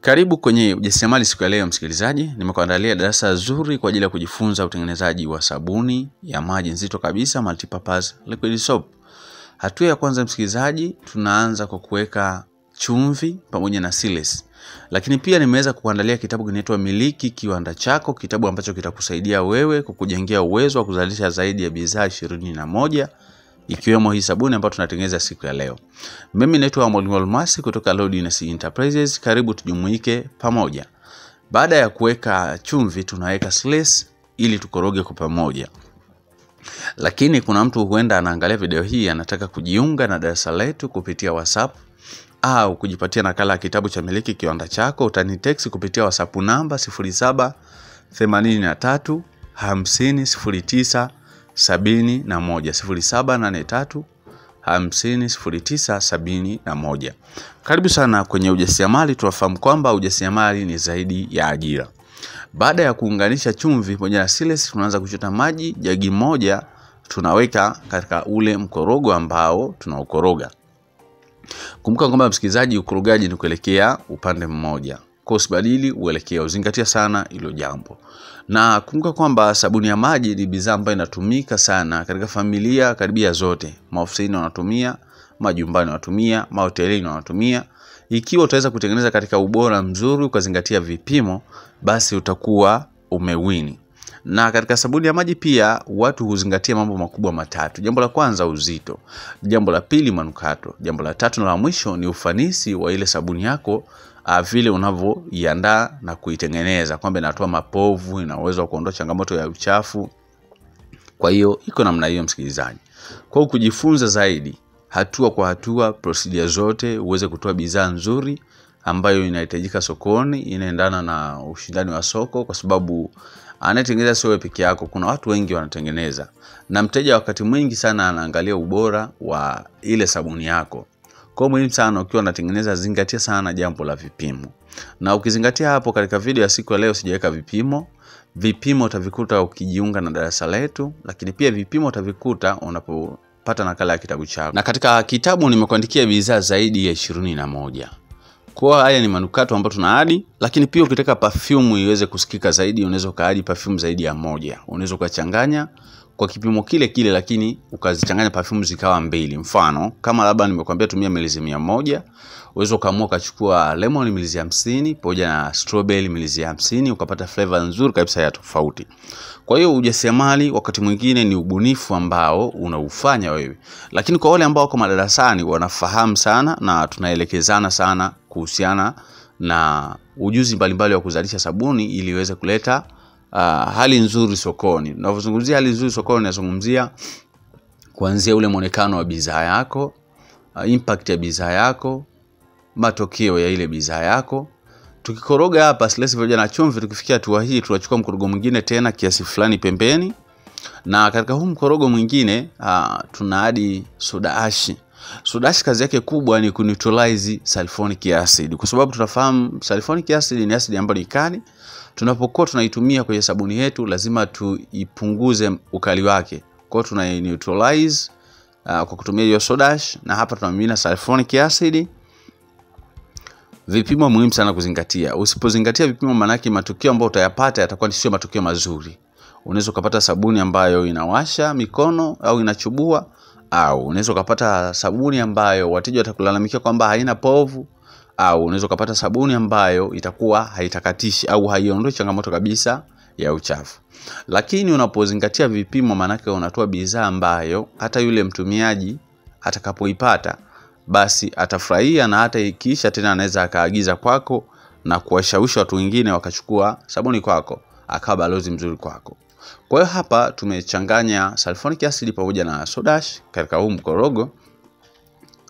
Karibu kwenye ujasiriamali siku ya leo msikilizaji. Nimekuandalia darasa zuri kwa ajili ya kujifunza utengenezaji wa sabuni ya maji nzito kabisa, multipurpose liquid soap. Hatua ya kwanza msikilizaji, tunaanza kwa kuweka chumvi pamoja na siles. Lakini pia nimeweza kukuandalia kitabu kinaitwa Miliki Kiwanda Chako, kitabu ambacho kitakusaidia wewe kukujengea uwezo wa kuzalisha zaidi ya bidhaa 21 ikiwemo hii sabuni ambayo tunatengeneza siku ya leo. Mimi naitwa Mwalimu Almasi kutoka Lodness Enterprises. Karibu tujumuike pamoja. Baada ya kuweka chumvi, tunaweka siles ili tukoroge kwa pamoja. Lakini kuna mtu huenda anaangalia video hii anataka kujiunga na darasa letu kupitia WhatsApp au kujipatia nakala ya kitabu cha Miliki Kiwanda Chako. Utanitext kupitia WhatsApp namba 0783 50 09 71 0783 50 09 71. Karibu sana kwenye ujasiriamali. Tunafahamu kwamba ujasiriamali ni zaidi ya ajira. Baada ya kuunganisha chumvi pamoja na siles, tunaanza kuchota maji jagi moja, tunaweka katika ule mkorogo ambao tunaukoroga. Kumbuka kwamba msikilizaji, ukorogaji ni kuelekea upande mmoja. Kwa usibadili uelekea, uzingatia sana hilo jambo. Na kumbuka kwamba sabuni ya maji ni bidhaa ambayo inatumika sana katika familia karibia zote. Maofisini wanatumia, majumbani wanatumia, mahotelini wanatumia. Ikiwa utaweza kutengeneza katika ubora mzuri ukazingatia vipimo, basi utakuwa umewini. Na katika sabuni ya maji pia watu huzingatia mambo makubwa matatu. Jambo la kwanza uzito, jambo la pili manukato, jambo la tatu na la mwisho ni ufanisi wa ile sabuni yako, vile unavyoiandaa na kuitengeneza, kwamba inatoa mapovu, ina uwezo wa kuondoa changamoto ya uchafu. Kwa hiyo iko namna hiyo msikilizaji. Kwa kujifunza zaidi hatua kwa hatua procedure zote, uweze kutoa bidhaa nzuri ambayo inahitajika sokoni, inaendana na ushindani wa soko, kwa sababu anayetengeneza sio wewe peke yako, kuna watu wengi wanatengeneza. Na mteja wakati mwingi sana anaangalia ubora wa ile sabuni yako. Kwa muhimu sana ukiwa unatengeneza, zingatia sana jambo la vipimo. Na ukizingatia hapo, katika video ya siku ya leo sijaweka vipimo. Vipimo utavikuta ukijiunga na darasa letu, lakini pia vipimo utavikuta unapopata nakala ya kitabu chako. Na katika kitabu nimekuandikia bidhaa zaidi ya 21. Kwa haya ni manukato ambayo tunaadi, lakini pia ukitaka perfume iweze kusikika zaidi, unaweza kaadi perfume zaidi ya moja. Unaweza kuchanganya kwa kipimo kile kile, lakini ukazichanganya perfume zikawa mbili. Mfano, kama labda nimekuambia tumia milizi 100, unaweza kaamua kuchukua lemon milizi 50 pamoja na strawberry milizi 50, ukapata flavor nzuri kabisa ya tofauti. Kwa hiyo ujasiriamali wakati mwingine ni ubunifu ambao unaufanya wewe. Lakini kwa wale ambao wako madarasani wanafahamu sana na tunaelekezana sana kuhusiana na ujuzi mbalimbali wa kuzalisha sabuni ili iweze kuleta hali nzuri sokoni. Ninapozungumzia hali nzuri sokoni, nazungumzia kuanzia ule muonekano wa bidhaa yako, impact ya bidhaa yako, matokeo ya ile bidhaa yako. Tukikoroga hapa siles pamoja na chumvi, tukifikia hatua hii tunachukua mkorogo mwingine tena kiasi fulani pembeni, na katika huu mkorogo mwingine tunaadi soda ash. Soda ash kazi yake kubwa ni kuneutralize sulfonic acid, kwa sababu tunafahamu sulfonic acid ni acid ambayo ni kali. Tunapokuwa tunaitumia kwenye sabuni yetu lazima tuipunguze ukali wake. Kwa hiyo tunai-neutralize kwa kutumia hiyo soda ash, na hapa tunamimina sulfonic acid. Vipimo muhimu sana kuzingatia. Usipozingatia vipimo, manaki matokeo ambayo utayapata yatakuwa sio matokeo mazuri. Unaweza kupata sabuni ambayo inawasha mikono au inachubua, au unaweza kupata sabuni ambayo wateja watakulalamikia kwamba haina povu, au unaweza kupata sabuni ambayo itakuwa haitakatishi au haiondoi changamoto kabisa ya uchafu. Lakini unapozingatia vipimo, manake unatoa bidhaa ambayo hata yule mtumiaji atakapoipata basi atafurahia, na hata ikiisha tena anaweza akaagiza kwako na kuwashawishi watu wengine wakachukua sabuni kwako, akawa balozi mzuri kwako. Kwa hiyo hapa tumechanganya sulfonic acid pamoja na soda ash katika huu mkorogo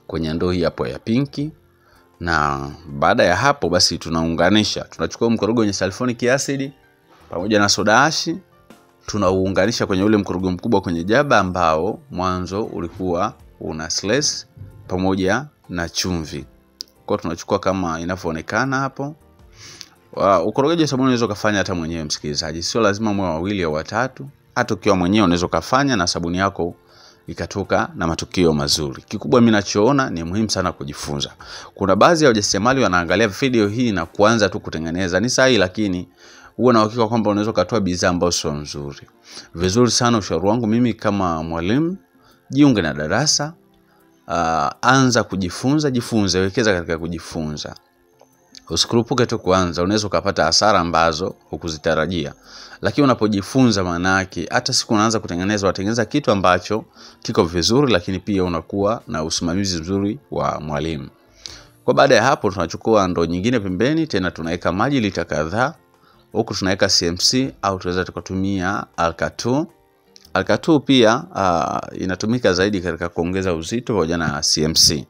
kwenye ndoo hii hapo ya pinki. Na baada ya hapo basi tunaunganisha. Tunachukua mkorogo wenye sulfonic acid pamoja na soda ash, tunauunganisha kwenye ule mkorogo mkubwa kwenye jaba ambao mwanzo ulikuwa una siles pamoja na chumvi. Kwa tunachukua kama inavyoonekana hapo. Ukorogaji wa sabuni unaweza kufanya hata mwenyewe msikilizaji. Sio lazima mwe wawili au watatu. Hata ukiwa mwenyewe unaweza kufanya na sabuni yako ikatoka na matokeo mazuri. Kikubwa mimi ninachoona ni muhimu sana kujifunza. Kuna baadhi ya wajasiriamali wanaangalia video hii na kuanza tu kutengeneza. Ni sahihi, lakini uwe na uhakika kwamba unaweza kutoa bidhaa ambazo sio nzuri. Vizuri sana, ushauri wangu mimi kama mwalimu, jiunge na darasa, anza kujifunza, jifunze, wekeza katika kujifunza. Usikurupuke tu kuanza, unaweza kupata hasara ambazo hukuzitarajia. Lakini unapojifunza, maana yake hata siku unaanza kutengeneza kitu ambacho kiko vizuri, lakini pia unakuwa na usimamizi mzuri wa mwalimu. Kwa baada ya hapo tunachukua ndoo nyingine pembeni, tena tunaweka maji lita kadhaa. Huku tunaweka CMC au tunaweza tukatumia Alka-2. Alka-2 pia inatumika zaidi katika kuongeza uzito pamoja na CMC.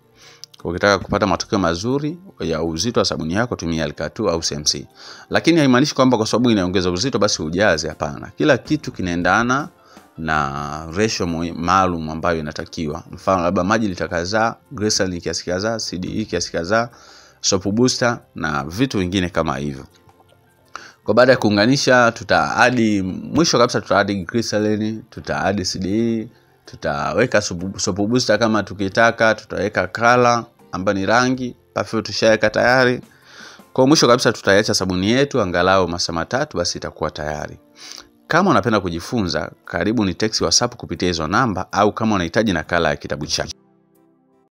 Ukitaka kupata matokeo mazuri ya uzito wa sabuni yako, tumia Alka-2 au CMC. Lakini haimaanishi kwamba kwa sababu inaongeza uzito basi ujaze, hapana. Kila kitu kinaendana na ratio maalum ambayo inatakiwa. Mfano labda maji lita kadhaa, glycerin kiasi kadhaa, CDE kiasi kadhaa, soap booster na vitu vingine kama hivyo. Kwa baada ya kuunganisha, mwisho kabisa tutaadi glycerin, tutaadi CDE, tutaweka soap booster kama tukitaka, tutaweka color ambayo ni rangi, perfume tushaweka tayari. Kwa mwisho kabisa tutaacha sabuni yetu angalau masaa 3, basi itakuwa tayari. Kama unapenda kujifunza, karibu ni text WhatsApp kupitia hizo namba, au kama unahitaji nakala ya kitabu chako.